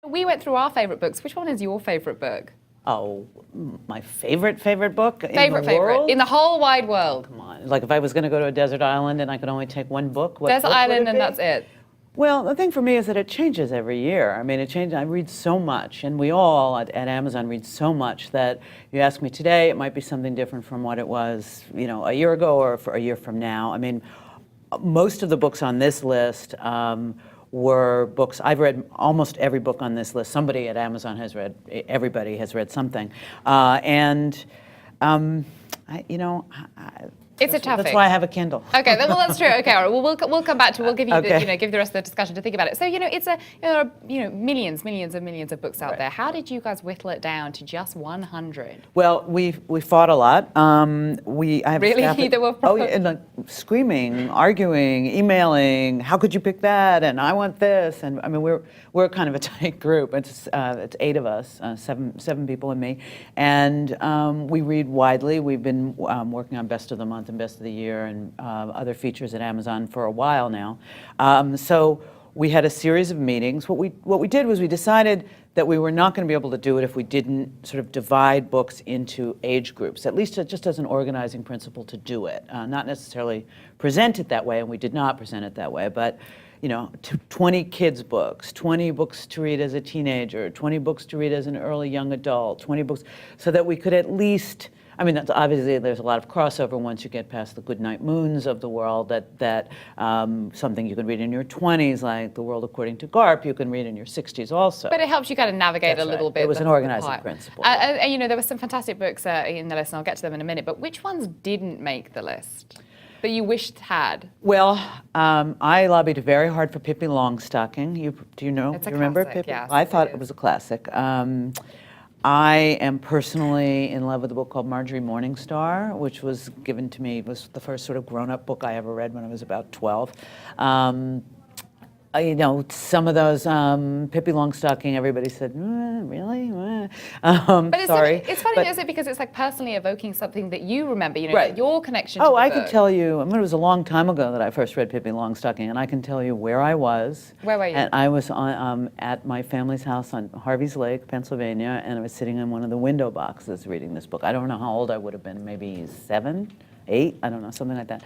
We went through our favourite books. Which one is your favourite book? Oh, my favorite book in the Favorite world? in the whole wide world. Come on. Like if I was going to go to a desert island and I could only take one book, what Desert book would island it and be? that's it. Well, the thing for me is that it changes every year. I mean, it changes. I read so much, and we all at Amazon read so much that you ask me today, it might be something different from what it was, a year ago or for a year from now. I mean, most of the books on this list were books. I've read almost every book on this list. Somebody at Amazon has read. Everybody has read something, It's a tough That's thing. why I have a Kindle. Okay, well that's true. Okay, all right. Well, we'll come back to. We'll give you Okay. give the rest of the discussion to think about it. So it's there are millions and millions of books out Right. there. How did you guys whittle it down to just 100? Well, we fought a lot. I have Really? staff There were and like screaming, arguing, emailing. How could you pick that? And I want this. And I mean, we're kind of a tight group. It's 8 of us, seven people and me, and we read widely. We've been working on Best of the Month and Best of the Year and other features at Amazon for a while now. So we had a series of meetings. What we did was we decided that we were not going to be able to do it if we didn't sort of divide books into age groups, at least just as an organizing principle to do it. Not necessarily present it that way, and we did not present it that way, but 20 kids books, 20 books to read as a teenager, 20 books to read as an early young adult, 20 books, so that we could at least, I mean, that's obviously there's a lot of crossover once you get past the Goodnight Moons of the world, that something you can read in your 20s, like The World According to Garp, you can read in your 60s also. But it helps you kind of navigate That's a little right. bit. It was an organizing principle. And there were some fantastic books in the list, and I'll get to them in a minute. But which ones didn't make the list that you wished had? Well, I lobbied very hard for Pippi Longstocking. Do you know? It's a you remember classic, Pippi? yes, I thought it it was is. a classic. I am personally in love with a book called Marjorie Morningstar, which was given to me, was the first sort of grown-up book I ever read when I was about 12. Some of those, Pippi Longstocking, everybody said, really? But Sorry. It's funny, But- is it? Because it's like personally evoking something that you remember, Right. your connection to Oh, the I book. could tell you, I mean, it was a long time ago that I first read Pippi Longstocking, and I can tell you where I was. Where were you? And I was at my family's house on Harvey's Lake, Pennsylvania, and I was sitting in one of the window boxes reading this book. I don't know how old I would have been, maybe 7, 8, I don't know, something like that.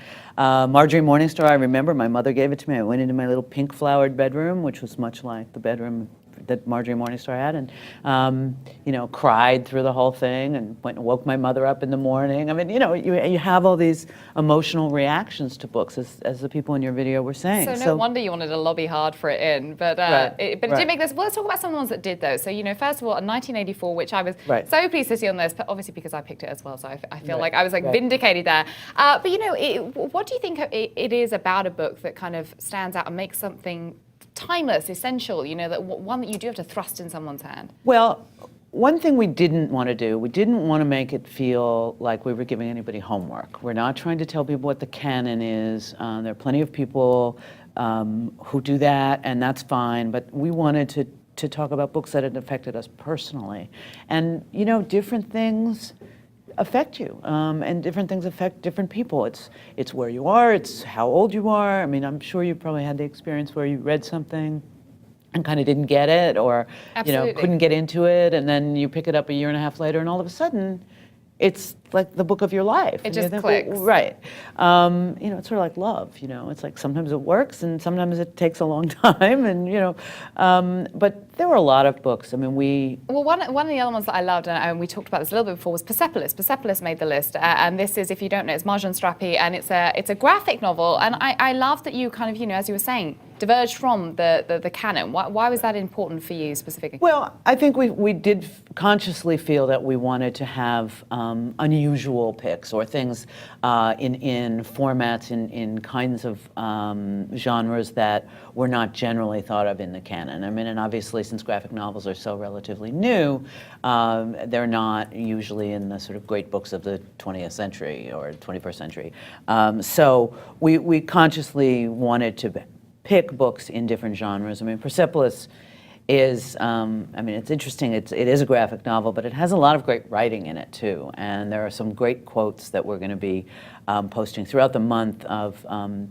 Marjorie Morningstar, I remember, my mother gave it to me. I went into my little pink flowered bedroom, which was much like the bedroom that Marjorie Morningstar had, and cried through the whole thing, and went and woke my mother up in the morning. I mean, you have all these emotional reactions to books, as the people in your video were saying. So no wonder you wanted to lobby hard for it in, but Right, it did make this. Well, let's talk about some of the ones that did though. So first of all, in 1984, which I was Right. so pleased to see on this, but obviously because I picked it as well, so I feel Right, like I was like right. vindicated there. But what do you think it is about a book that kind of stands out and makes something timeless, essential? That one that you do have to thrust in someone's hand. Well, one thing we didn't want to do, we didn't want to make it feel like we were giving anybody homework. We're not trying to tell people what the canon is. There are plenty of people who do that, and that's fine, but we wanted to talk about books that had affected us personally. And, different things affect you, and different things affect different people. It's where you are, it's how old you are. I mean, I'm sure you probably had the experience where you read something and kind of didn't get it, or Absolutely. couldn't get into it, and then you pick it up a year and a half later, and all of a sudden, it's like the book of your life. It And you just think, clicks. well, right. It's sort of like love. It's like sometimes it works, and sometimes it takes a long time, and but there were a lot of books. I mean, Well, one of the other ones that I loved, and we talked about this a little bit before, was Persepolis. Persepolis made the list, and this is, if you don't know, it's Marjane Satrapi, and it's a graphic novel, and I love that you kind of, as you were saying, diverged from the canon. Why was that important for you specifically? Well, I think we did consciously feel that we wanted to have unusual picks, or things in formats, in kinds of genres that were not generally thought of in the canon. I mean, and obviously, since graphic novels are so relatively new, they're not usually in the sort of great books of the 20th century or 21st century. So we consciously wanted to pick books in different genres. I mean, Persepolis is, I mean, it's interesting. It is a graphic novel, but it has a lot of great writing in it too. And there are some great quotes that we're going to be posting throughout the month of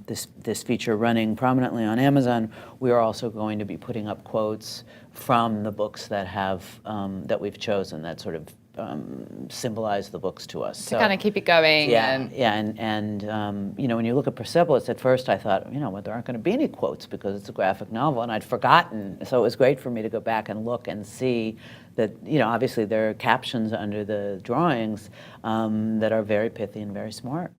this feature running prominently on Amazon. We are also going to be putting up quotes from the books that have that we've chosen that sort of symbolize the books to us. To kind of keep it going. Yeah, and you know, when you look at Persepolis, at first I thought, you know, well, there aren't going to be any quotes because it's a graphic novel, and I'd forgotten. So it was great for me to go back and look and see that, you know, obviously there are captions under the drawings that are very pithy and very smart.